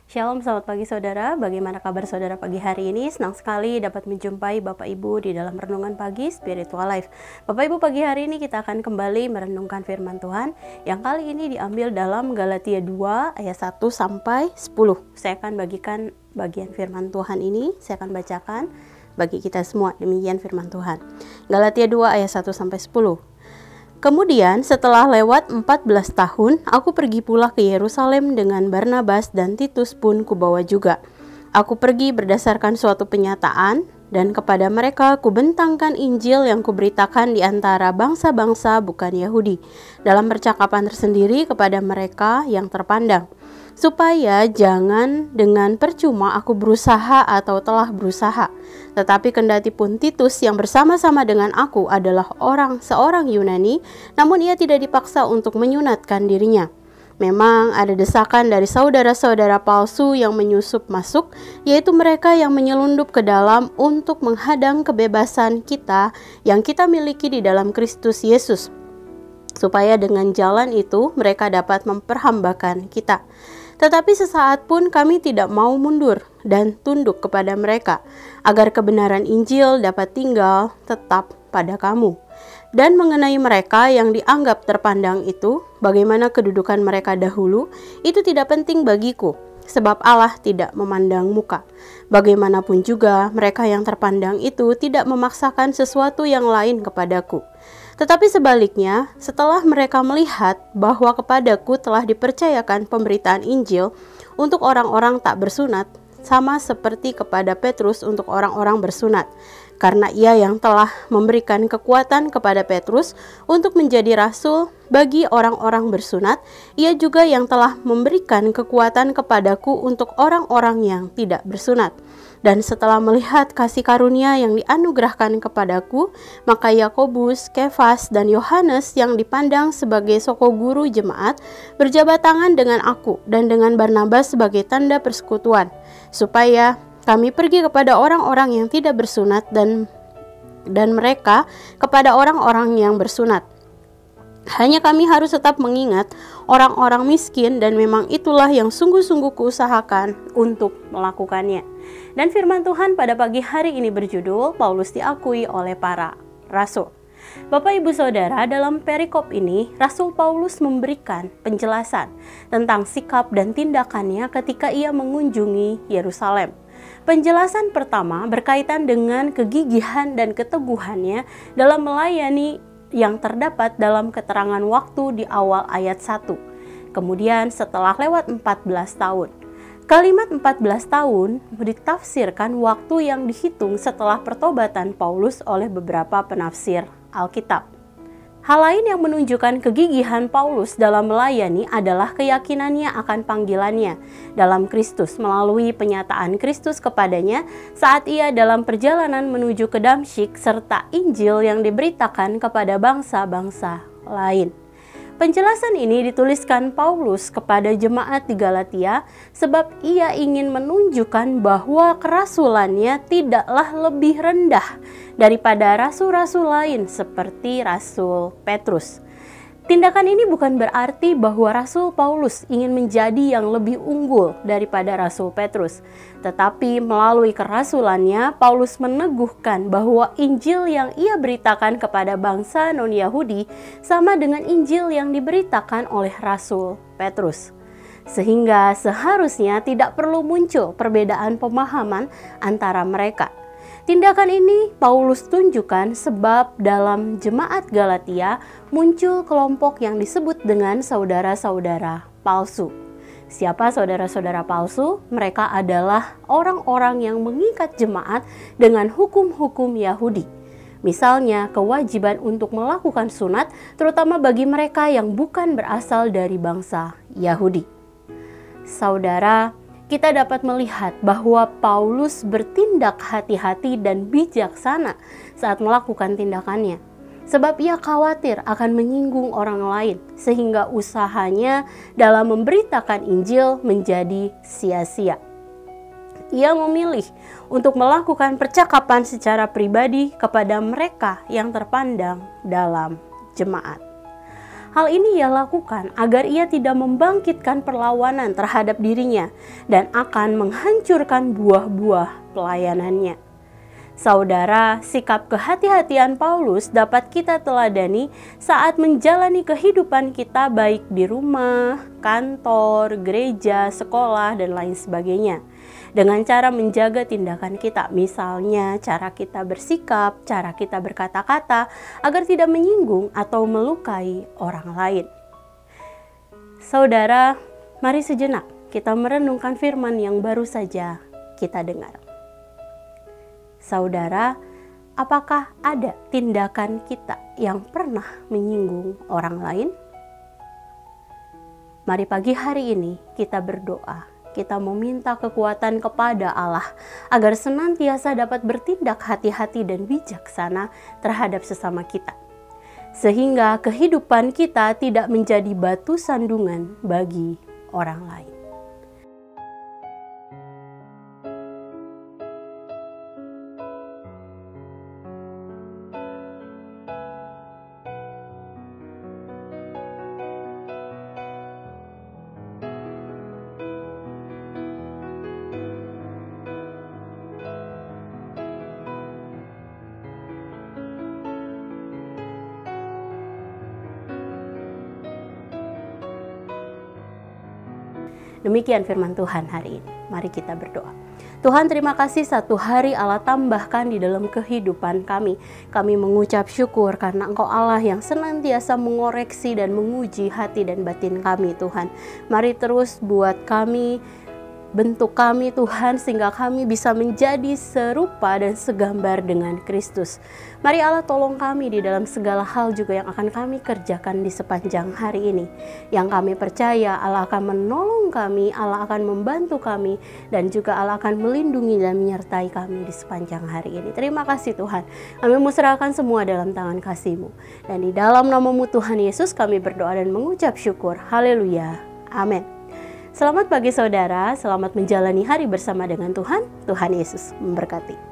Shalom, selamat pagi saudara. Bagaimana kabar saudara pagi hari ini? Senang sekali dapat menjumpai Bapak Ibu di dalam renungan pagi Spiritual Life. Bapak Ibu, pagi hari ini kita akan kembali merenungkan firman Tuhan yang kali ini diambil dalam Galatia 2 ayat 1 sampai 10. Saya akan bagikan bagian firman Tuhan ini, saya akan bacakan bagi kita semua. Demikian firman Tuhan. Galatia 2 ayat 1 sampai 10. Kemudian setelah lewat 14 tahun, aku pergi pula ke Yerusalem dengan Barnabas dan Titus pun kubawa juga. Aku pergi berdasarkan suatu penyataan, dan kepada mereka kubentangkan Injil yang kuberitakan di antara bangsa-bangsa bukan Yahudi, dalam percakapan tersendiri kepada mereka yang terpandang, supaya jangan dengan percuma aku berusaha atau telah berusaha. Tetapi kendati pun Titus yang bersama-sama dengan aku adalah seorang Yunani, namun ia tidak dipaksa untuk menyunatkan dirinya. Memang ada desakan dari saudara-saudara palsu yang menyusup masuk, yaitu mereka yang menyelundup ke dalam untuk menghadang kebebasan kita yang kita miliki di dalam Kristus Yesus, supaya dengan jalan itu mereka dapat memperhambakan kita. Tetapi sesaat pun kami tidak mau mundur dan tunduk kepada mereka, agar kebenaran Injil dapat tinggal tetap pada kamu. Dan mengenai mereka yang dianggap terpandang itu, bagaimana kedudukan mereka dahulu, itu tidak penting bagiku, sebab Allah tidak memandang muka. Bagaimanapun juga, mereka yang terpandang itu tidak memaksakan sesuatu yang lain kepadaku. Tetapi sebaliknya, setelah mereka melihat bahwa kepadaku telah dipercayakan pemberitaan Injil untuk orang-orang tak bersunat, sama seperti kepada Petrus untuk orang-orang bersunat, karena ia yang telah memberikan kekuatan kepada Petrus untuk menjadi rasul bagi orang-orang bersunat, ia juga yang telah memberikan kekuatan kepadaku untuk orang-orang yang tidak bersunat. Dan setelah melihat kasih karunia yang dianugerahkan kepadaku, maka Yakobus, Kefas, dan Yohanes yang dipandang sebagai sokoguru jemaat berjabat tangan dengan aku dan dengan Barnabas sebagai tanda persekutuan, supaya kami pergi kepada orang-orang yang tidak bersunat dan mereka kepada orang-orang yang bersunat. Hanya kami harus tetap mengingat orang-orang miskin, dan memang itulah yang sungguh-sungguh kuusahakan untuk melakukannya. Dan firman Tuhan pada pagi hari ini berjudul Paulus diakui oleh para rasul. Bapak Ibu Saudara, dalam perikop ini Rasul Paulus memberikan penjelasan tentang sikap dan tindakannya ketika ia mengunjungi Yerusalem. Penjelasan pertama berkaitan dengan kegigihan dan keteguhannya dalam melayani yang terdapat dalam keterangan waktu di awal ayat 1. Kemudian setelah lewat 14 tahun. Kalimat 14 tahun ditafsirkan waktu yang dihitung setelah pertobatan Paulus oleh beberapa penafsir Alkitab. Hal lain yang menunjukkan kegigihan Paulus dalam melayani adalah keyakinannya akan panggilannya dalam Kristus melalui penyataan Kristus kepadanya saat ia dalam perjalanan menuju ke Damsyik, serta Injil yang diberitakan kepada bangsa-bangsa lain. Penjelasan ini dituliskan Paulus kepada jemaat di Galatia sebab ia ingin menunjukkan bahwa kerasulannya tidaklah lebih rendah daripada rasul-rasul lain seperti Rasul Petrus. Tindakan ini bukan berarti bahwa Rasul Paulus ingin menjadi yang lebih unggul daripada Rasul Petrus. Tetapi melalui kerasulannya, Paulus meneguhkan bahwa Injil yang ia beritakan kepada bangsa non-Yahudi sama dengan Injil yang diberitakan oleh Rasul Petrus. Sehingga seharusnya tidak perlu muncul perbedaan pemahaman antara mereka. Tindakan ini Paulus tunjukkan sebab dalam jemaat Galatia muncul kelompok yang disebut dengan saudara-saudara palsu. Siapa saudara-saudara palsu? Mereka adalah orang-orang yang mengikat jemaat dengan hukum-hukum Yahudi. Misalnya kewajiban untuk melakukan sunat, terutama bagi mereka yang bukan berasal dari bangsa Yahudi. Saudara, kita dapat melihat bahwa Paulus bertindak hati-hati dan bijaksana saat melakukan tindakannya. Sebab ia khawatir akan menyinggung orang lain, sehingga usahanya dalam memberitakan Injil menjadi sia-sia. Ia memilih untuk melakukan percakapan secara pribadi kepada mereka yang terpandang dalam jemaat. Hal ini ia lakukan agar ia tidak membangkitkan perlawanan terhadap dirinya dan akan menghancurkan buah-buah pelayanannya. Saudara, sikap kehati-hatian Paulus dapat kita teladani saat menjalani kehidupan kita baik di rumah, kantor, gereja, sekolah, dan lain sebagainya. Dengan cara menjaga tindakan kita, misalnya cara kita bersikap, cara kita berkata-kata, agar tidak menyinggung atau melukai orang lain. Saudara, mari sejenak kita merenungkan firman yang baru saja kita dengar. Saudara, apakah ada tindakan kita yang pernah menyinggung orang lain? Mari pagi hari ini kita berdoa, kita meminta kekuatan kepada Allah agar senantiasa dapat bertindak hati-hati dan bijaksana terhadap sesama kita. Sehingga kehidupan kita tidak menjadi batu sandungan bagi orang lain. Demikian firman Tuhan hari ini. Mari kita berdoa. Tuhan, terima kasih satu hari Allah tambahkan di dalam kehidupan kami. Kami mengucap syukur karena Engkau Allah yang senantiasa mengoreksi dan menguji hati dan batin kami, Tuhan. Mari terus buat kami, bentuk kami Tuhan, sehingga kami bisa menjadi serupa dan segambar dengan Kristus. Mari Allah tolong kami di dalam segala hal juga yang akan kami kerjakan di sepanjang hari ini. Yang kami percaya Allah akan menolong kami, Allah akan membantu kami, dan juga Allah akan melindungi dan menyertai kami di sepanjang hari ini. Terima kasih Tuhan. Kami serahkan semua dalam tangan kasih-Mu. Dan di dalam nama-Mu Tuhan Yesus kami berdoa dan mengucap syukur. Haleluya. Amin. Selamat pagi saudara, selamat menjalani hari bersama dengan Tuhan. Tuhan Yesus memberkati.